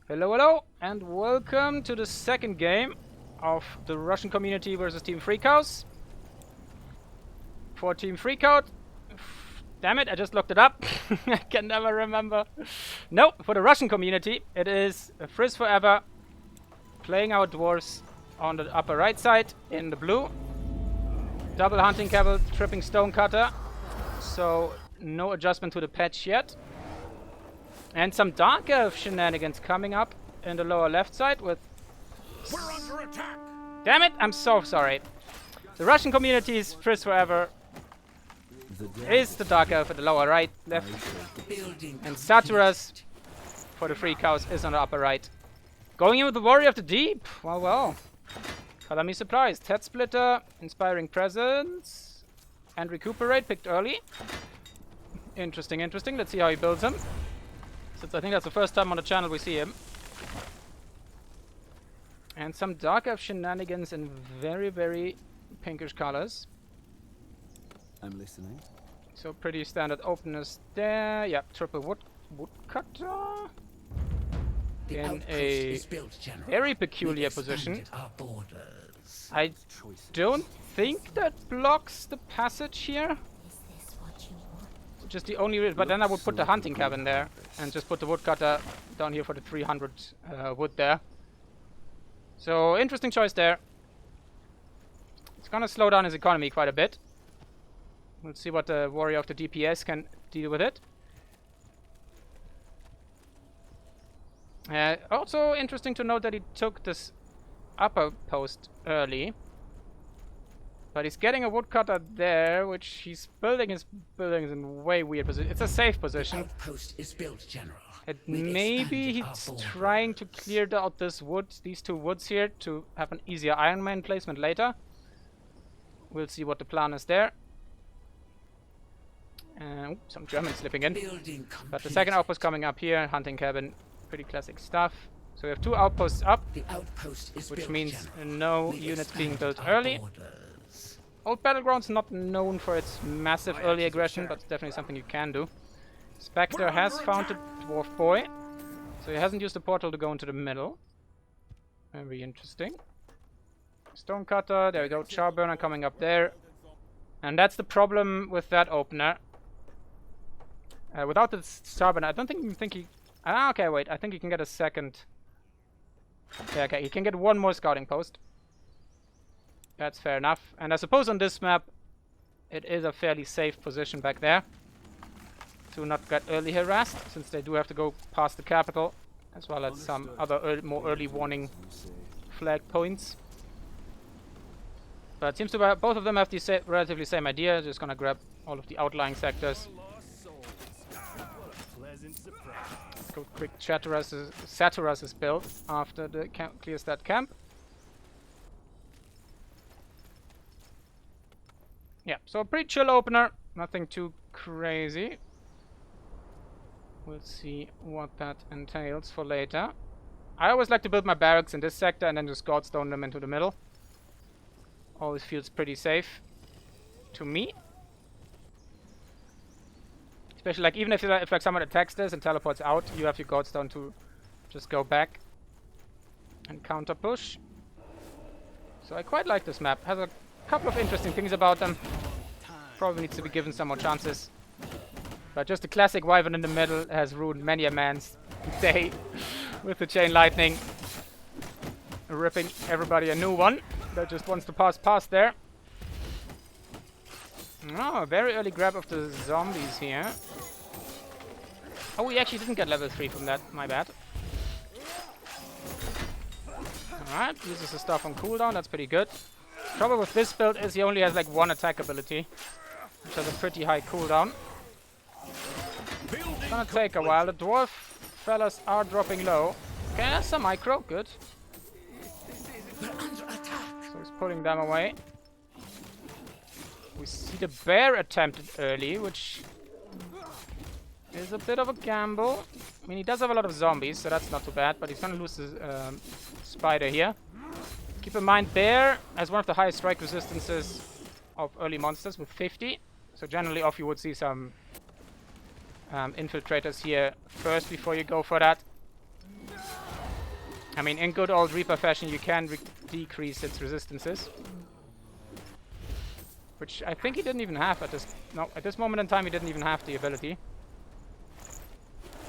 Hello, hello, and welcome to the second game of the Russian community versus Team Freakhouse. For Team Freakout, damn it, I just looked it up. I can never remember. No, for the Russian community, it is FrJzForever playing our dwarves on the upper right side in the blue. Double hunting cabal, tripping stonecutter. So no adjustment to the patch yet. And some Dark Elf shenanigans coming up in the lower left side with... We're under attack! Damn it, I'm so sorry. The Russian community's FrJzForever is the Dark Elf at the lower right, left. And Saturas for the Freakhouse is on the upper right. Going in with the Warrior of the Deep. Well, well. Color me surprised. Head Splitter, Inspiring Presence, and Recuperate picked early. Interesting, interesting. Let's see how he builds him. Since I think that's the first time on the channel we see him. And some Dark Elf shenanigans in very, very pinkish colors. I'm listening. So pretty standard openers there. Yeah, triple woodcutter. In a very peculiar position. I don't think that blocks the passage here. Just the only, but then I would put the hunting cabin there and just put the woodcutter down here for the 300 wood there. So interesting choice there. It's gonna slow down his economy quite a bit. We'll see what the Warrior of the DPS can deal with it. Also interesting to note that he took this upper post early. But he's getting a woodcutter there, which he's building his buildings in way weird position. It's a safe position. The outpost is built, General. And maybe he's trying to clear out this wood, these two woods here, to have an easier Iron Man placement later. We'll see what the plan is there. Some German slipping in. But the second outpost coming up here, hunting cabin, pretty classic stuff. So we have two outposts up, which means no units being built early. Old Battleground's not known for its massive early aggression, but it's definitely something you can do. Spectre has found the Dwarf Boy, so he hasn't used the portal to go into the middle. Very interesting. Stonecutter, there we go, Charburner coming up there. And that's the problem with that opener. Without the Charburner, I don't think he... Ah, okay, wait, I think he can get a second... Yeah, okay, he can get one more scouting post. That's fair enough. And I suppose on this map, it is a fairly safe position back there to not get early harassed, since they do have to go past the capital, as well as some other more early warning flag points. But it seems to be both of them have the relatively same idea. Just gonna grab all of the outlying sectors. Let's go quick. Saturas is built after the clears that camp. Yeah, so a pretty chill opener, nothing too crazy. We'll see what that entails for later. I always like to build my barracks in this sector and then just godstone them into the middle. Always feels pretty safe to me. Especially like even if like someone attacks this and teleports out, you have your godstone to just go back and counter push. So I quite like this map. Has a couple of interesting things about them. Probably needs to be given some more chances. But just the classic Wyvern in the middle has ruined many a man's day with the Chain Lightning. Ripping everybody a new one that just wants to pass past there. Oh, a very early grab of the zombies here. Oh, we actually didn't get level 3 from that. My bad. Alright, uses the stuff on cooldown. That's pretty good. Trouble with this build is he only has like one attack ability, which has a pretty high cooldown. It's gonna take a while. The dwarf fellas are dropping low. Okay, that's some micro. Good. So he's pulling them away. We see the bear attempted early, which is a bit of a gamble. I mean, he does have a lot of zombies, so that's not too bad, but he's gonna lose his spider here. Keep in mind, bear has one of the highest strike resistances of early monsters with 50. So generally off you would see some infiltrators here first before you go for that. I mean, in good old Reaper fashion, you can decrease its resistances. Which I think he didn't even have at this... No, at this moment in time, he didn't even have the ability.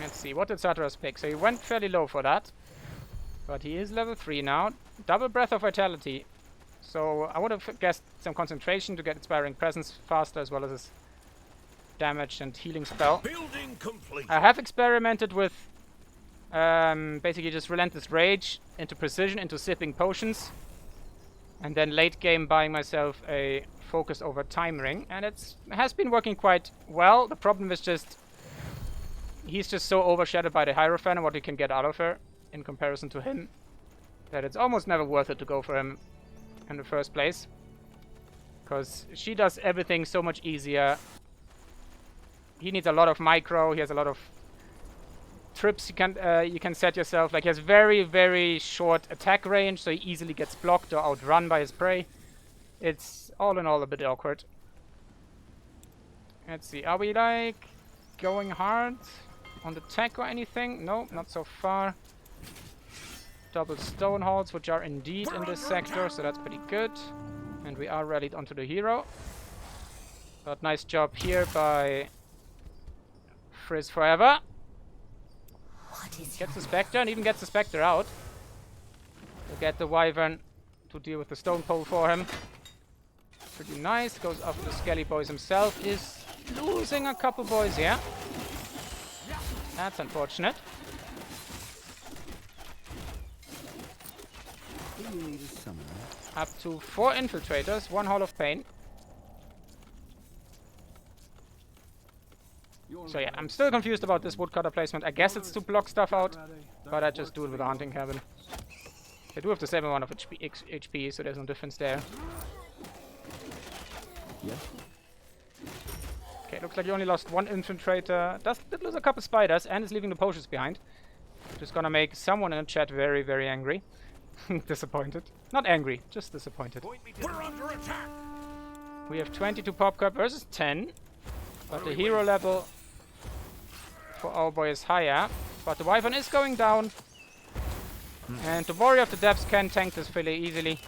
Let's see, what did Saturas pick? So he went fairly low for that. But he is level 3 now. Double Breath of Vitality. So I would have guessed some concentration to get Inspiring Presence faster, as well as his damage and healing spell. Building complete. I have experimented with basically just Relentless Rage into Precision, into sipping potions. And then late game buying myself a Focus over Time Ring. And it has been working quite well. The problem is just... he's just so overshadowed by the Hierophant and what you can get out of her in comparison to him, that it's almost never worth it to go for him in the first place. Because she does everything so much easier. He needs a lot of micro, he has a lot of trips you can set yourself. Like, he has very, very short attack range, so he easily gets blocked or outrun by his prey. It's all in all a bit awkward. Let's see, are we like going hard on the tech or anything? No, not so far. Double stone halls, which are indeed in this sector, so that's pretty good. And we are rallied onto the hero. But nice job here by FrJzForever. Gets the Spectre and even gets the Spectre out. We'll get the Wyvern to deal with the stone pole for him. Pretty nice. Goes after the Skelly Boys himself. Is losing a couple boys here. That's unfortunate. Up to 4 infiltrators, 1 Hall of Pain. So yeah, I'm still confused about this woodcutter placement. I guess it's to block stuff out, but I just do it with a hunting cabin. They do have the same amount of HP, so there's no difference there. Yeah. Okay, looks like you only lost 1 infiltrator. Did lose a couple spiders and is leaving the potions behind. Just gonna make someone in the chat very, very angry. Disappointed. Not angry, just disappointed. We're under attack. We have 22 pop cup versus 10. But the hero level for our boy is higher. But the Wyvern is going down. And the Warrior of the Depths can tank this fairly easily.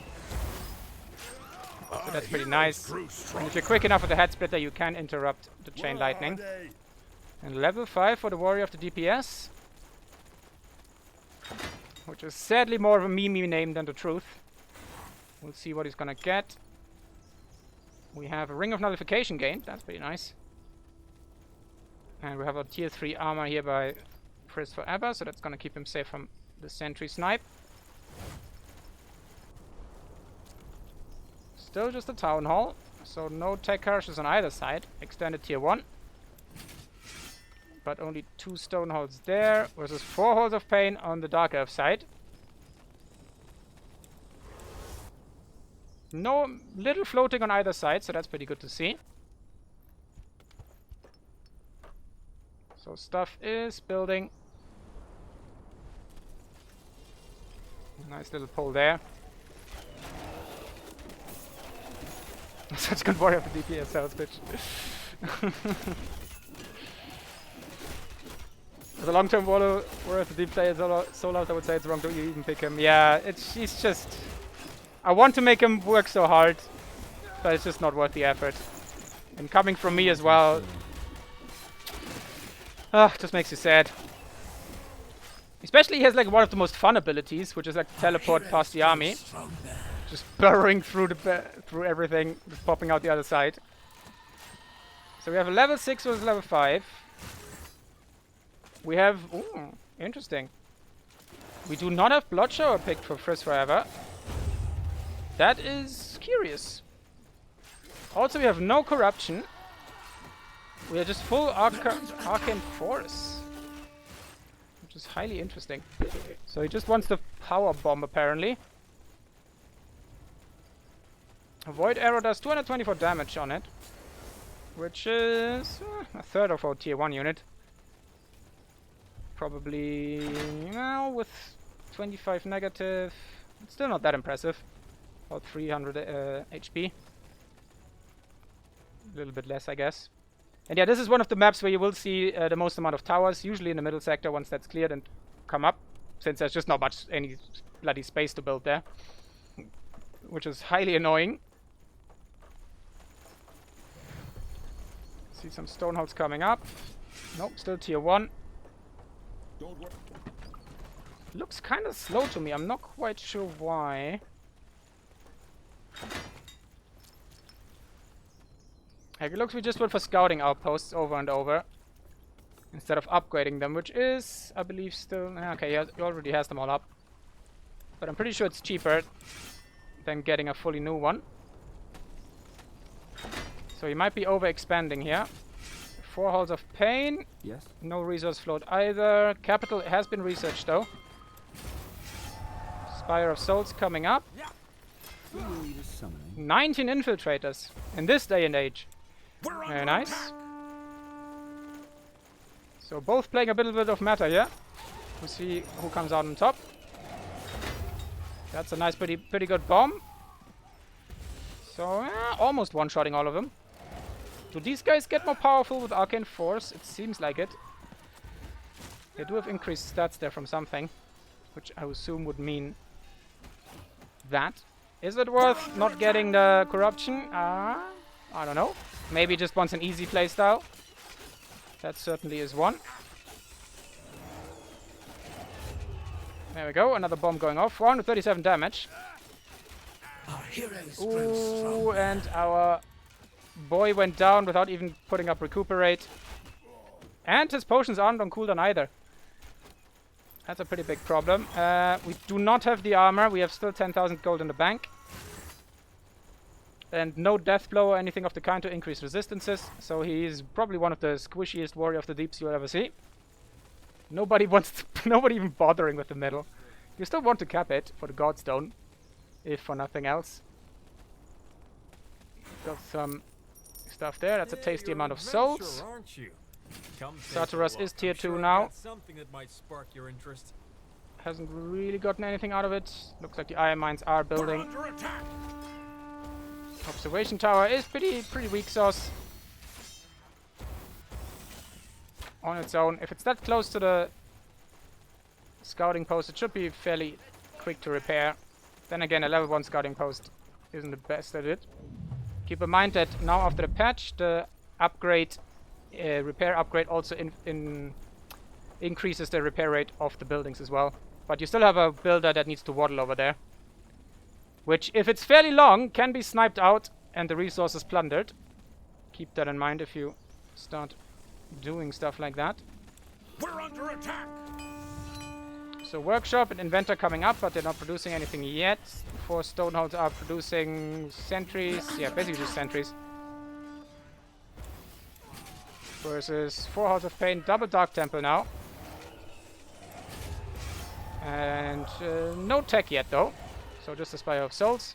So that's pretty nice. And if you're quick enough with the head splitter, you can interrupt the chain lightning. And level 5 for the Warrior of the DPS. Which is sadly more of a meme name than the truth. We'll see what he's gonna get. We have a Ring of Nullification gained. That's pretty nice. And we have a tier 3 armor here by FrJzForever, so that's gonna keep him safe from the sentry snipe. Still just a town hall, so no tech caches on either side. Extended tier 1. But only 2 stone halls there, versus 4 halls of pain on the Dark Elf side. No little floating on either side, so that's pretty good to see. So stuff is building. Nice little pull there. Such good warrior for DPS sales pitch. As a long-term warrior for deep play solo, I would say it's wrong to even pick him. Yeah, he's just... I want to make him work so hard, but it's just not worth the effort. And coming from me as well, just makes you sad. Especially he has like one of the most fun abilities, which is like teleport past the army. Just burrowing through through everything, just popping out the other side. So we have a level 6 versus level 5. We have... Ooh, interesting. We do not have Blood Shower picked for FrJzForever. That is curious. Also, we have no Corruption. We are just full Arcane Force. Which is highly interesting. So he just wants the Power Bomb, apparently. A Void Arrow does 224 damage on it. Which is a third of our tier 1 unit. Probably, well, with 25 negative, it's still not that impressive. About 300 HP. A little bit less, I guess. And yeah, this is one of the maps where you will see the most amount of towers, usually in the middle sector once that's cleared and come up. since there's just not much any bloody space to build there, which is highly annoying. See some stoneholds coming up. Nope, still tier 1. Looks kind of slow to me. I'm not quite sure why. Like, it looks we just went for scouting outposts over and over instead of upgrading them, which is, I believe, still... Okay, he already has them all up. But I'm pretty sure it's cheaper than getting a fully new one. So he might be overexpanding here. 4 halls of pain. Yes. No resource float either. Capital has been researched though. Spire of Souls coming up. 19 infiltrators in this day and age. Very nice. So both playing a little bit of meta here. We'll see who comes out on top. That's a nice, pretty good bomb. So almost one-shotting all of them. Do these guys get more powerful with Arcane Force? It seems like it. They do have increased stats there from something, which I assume would mean that. Is it worth not getting the corruption? I don't know. Maybe just wants an easy playstyle. That certainly is one. There we go. Another bomb going off. 437 damage. Ooh, and our boy went down without even putting up recuperate. And his potions aren't on cooldown either. That's a pretty big problem. We do not have the armor. We have still 10,000 gold in the bank. And no death blow or anything of the kind to increase resistances. So he's probably one of the squishiest warrior of the deeps you'll ever see. Nobody wants to, nobody even bothering with the medal. You still want to cap it for the Godstone, if for nothing else. Got some stuff there. That's a tasty amount of souls. Saturas is tier 2 now. Hasn't really gotten anything out of it. Looks like the iron mines are building. Observation tower is pretty weak sauce on its own. If it's that close to the scouting post, it should be fairly quick to repair. Then again, a level 1 scouting post isn't the best at it. Keep in mind that now after the patch, the upgrade, repair upgrade also increases the repair rate of the buildings as well. But you still have a builder that needs to waddle over there, which, if it's fairly long, can be sniped out and the resources plundered. Keep that in mind if you start doing stuff like that. We're under attack. So workshop and inventor coming up, but they're not producing anything yet. 4 stoneholds are producing sentries. Yeah, basically just sentries. Versus 4 halls of pain, double dark temple now. And no tech yet though. So just a Spire of Souls.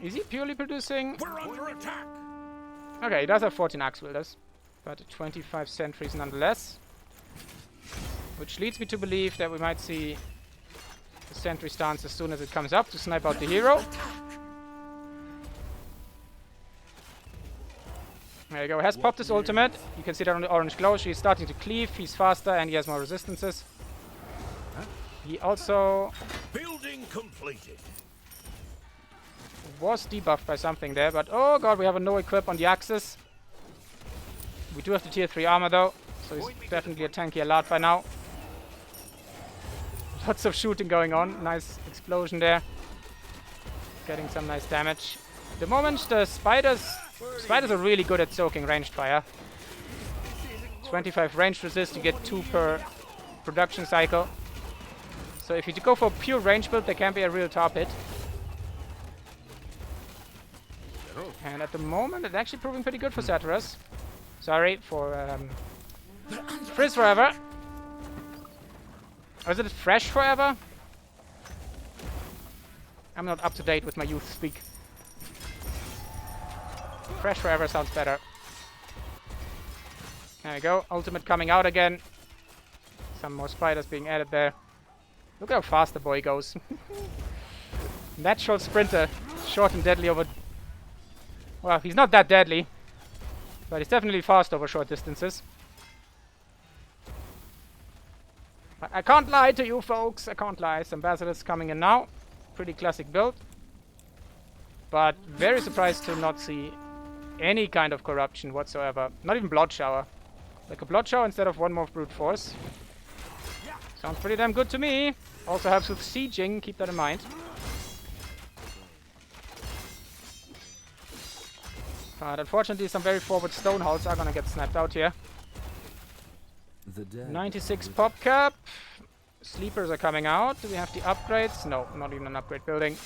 Is he purely producing? We're under attack. Okay, he does have 14 axe wielders, but 25 sentries nonetheless. Which leads me to believe that we might see the sentry stance as soon as it comes up to snipe out the hero. There you go, has popped his ultimate. You can see that on the orange glow. She's starting to cleave, he's faster and he has more resistances. He also Building completed. was debuffed by something there, but oh god, we have a no equip on the axis. We do have the tier 3 armor though, so he's definitely a tankier lad by now. Lots of shooting going on. Nice explosion there. Getting some nice damage. At the moment, the spiders are really good at soaking ranged fire. 25 ranged resist, you get 2 per production cycle. So if you go for a pure range build, they can be a real tar pit. And at the moment, it's actually proving pretty good for Saturas. Sorry for FrJzForever. Or is it FrJzForever? I'm not up to date with my youth speak. FrJzForever sounds better. There we go. Ultimate coming out again. Some more spiders being added there. Look how fast the boy goes. Natural sprinter. Short and deadly over... Well, he's not that deadly. But he's definitely fast over short distances. I can't lie to you folks, I can't lie. Some Basilisks coming in now. Pretty classic build. But very surprised to not see any kind of corruption whatsoever. Not even Blood Shower. Like a Blood Shower instead of one more Brute Force. Sounds pretty damn good to me. Also helps with sieging, keep that in mind. But unfortunately some very forward stone halls are gonna get snapped out here. 96 pop cap. Sleepers are coming out. Do we have the upgrades? No, not even an upgrade building.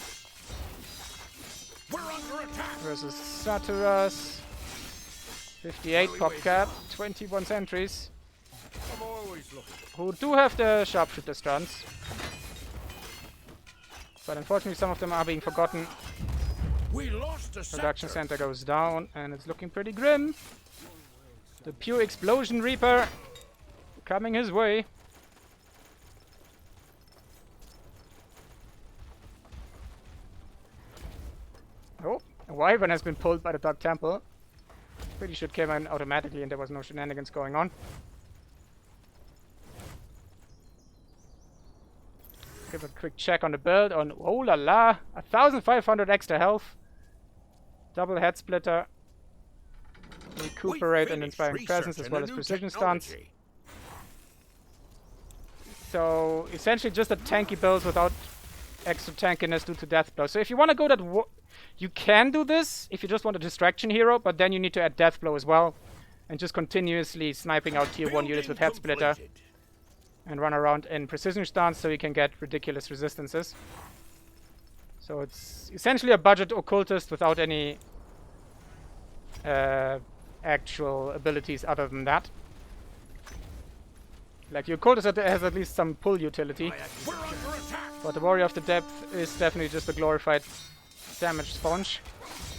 We're under attack. Versus Saturas. 58 pop cap. 21 sentries. I'm always looking. Who do have the sharpshooter stunts. But unfortunately some of them are being forgotten. We lost a Production sector. center goes down and it's looking pretty grim. The pure explosion reaper coming his way. Oh, a wyvern has been pulled by the Dark Temple. Pretty sure it came in automatically and there was no shenanigans going on. Give a quick check on the build on oh la la, 1,500 extra health. Double head splitter. Recuperate and inspiring presence as well as precision stance. So essentially just a tanky build without extra tankiness due to death blow. So if you want to go that you can do this if you just want a distraction hero, but then you need to add death blow as well and just continuously sniping out tier 1 units with head splitter and run around in precision stance so you can get ridiculous resistances. So it's essentially a budget occultist without any actual abilities other than that. Like your occultist has at least some pull utility. We're under attack. But the Warrior of the Depth is definitely just a glorified damage sponge.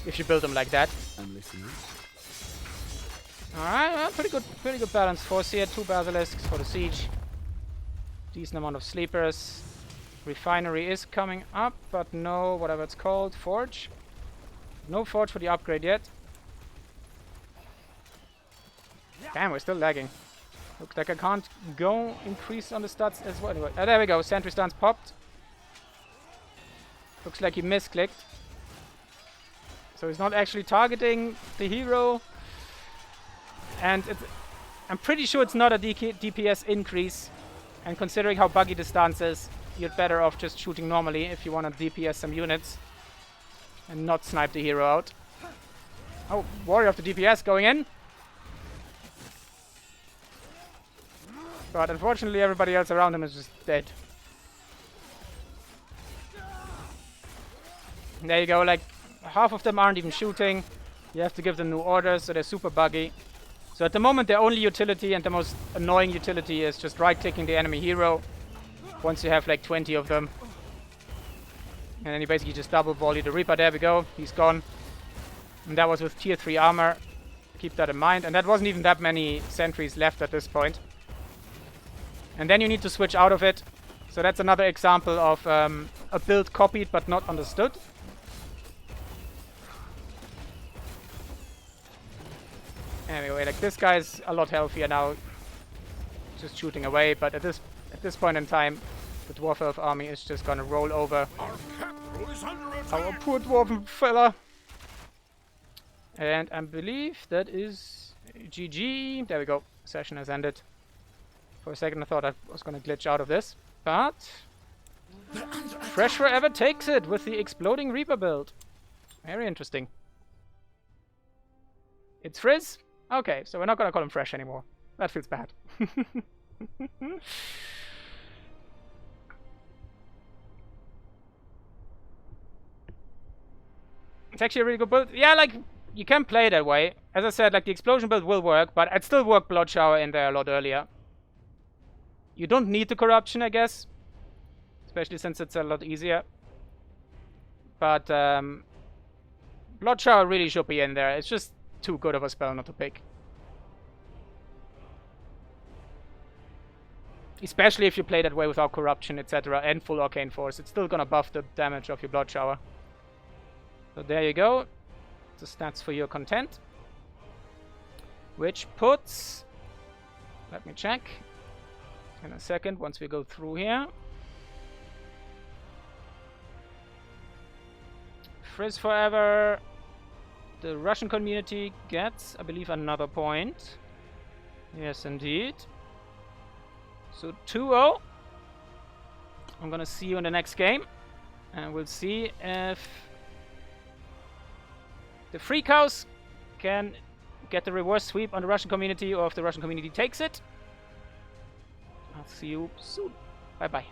If you build them like that. I'm listening. Alright, well, pretty good balance force here. 2 Basilisks for the siege. Decent amount of sleepers. Refinery is coming up, but no, whatever it's called, forge. No forge for the upgrade yet. Damn, we're still lagging. Looks like I can't go increase on the stats as well. Anyway, there we go. Sentry stance popped. Looks like he misclicked. So he's not actually targeting the hero. And I'm pretty sure it's not a DPS increase. And considering how buggy the stance is, you're better off just shooting normally if you want to DPS some units. And not snipe the hero out. Oh, Warrior of the DPS going in. But unfortunately everybody else around him is just dead. And there you go, like half of them aren't even shooting. You have to give them new orders, so they're super buggy. So at the moment their only utility and the most annoying utility is just right-clicking the enemy hero. Once you have like 20 of them. And then you basically just double volley the Reaper. There we go, he's gone. And that was with tier 3 armor. Keep that in mind. And that wasn't even that many sentries left at this point. And then you need to switch out of it. So that's another example of a build copied but not understood. Anyway, like this guy's a lot healthier now. Just shooting away, but at this point in time, the Dwarf Elf army is just gonna roll over Our capital is under attack. our poor dwarven fella. And I believe that is GG. There we go. Session has ended. For a second I thought I was gonna glitch out of this, but FrJzForever takes it with the exploding Reaper build. Very interesting. It's Frizz? Okay, so we're not gonna call him Fresh anymore. That feels bad. It's actually a really good build. Yeah, like, you can play it that way. As I said, like, the explosion build will work, but I'd still work Blood Shower in there a lot earlier. You don't need the corruption, I guess. Especially since it's a lot easier. But, Blood Shower really should be in there. It's just too good of a spell not to pick. Especially if you play that way without corruption, etc. and full arcane force. It's still gonna buff the damage of your Blood Shower. So there you go. The stats for your content. Which puts... let me check. in a second once we go through here. FrJzForever. The Russian community gets, I believe, another point. Yes, indeed. So 2-0. I'm gonna see you in the next game. And we'll see if the Freakhouse can get the reverse sweep on the Russian community or if the Russian community takes it. I'll see you soon. Bye-bye.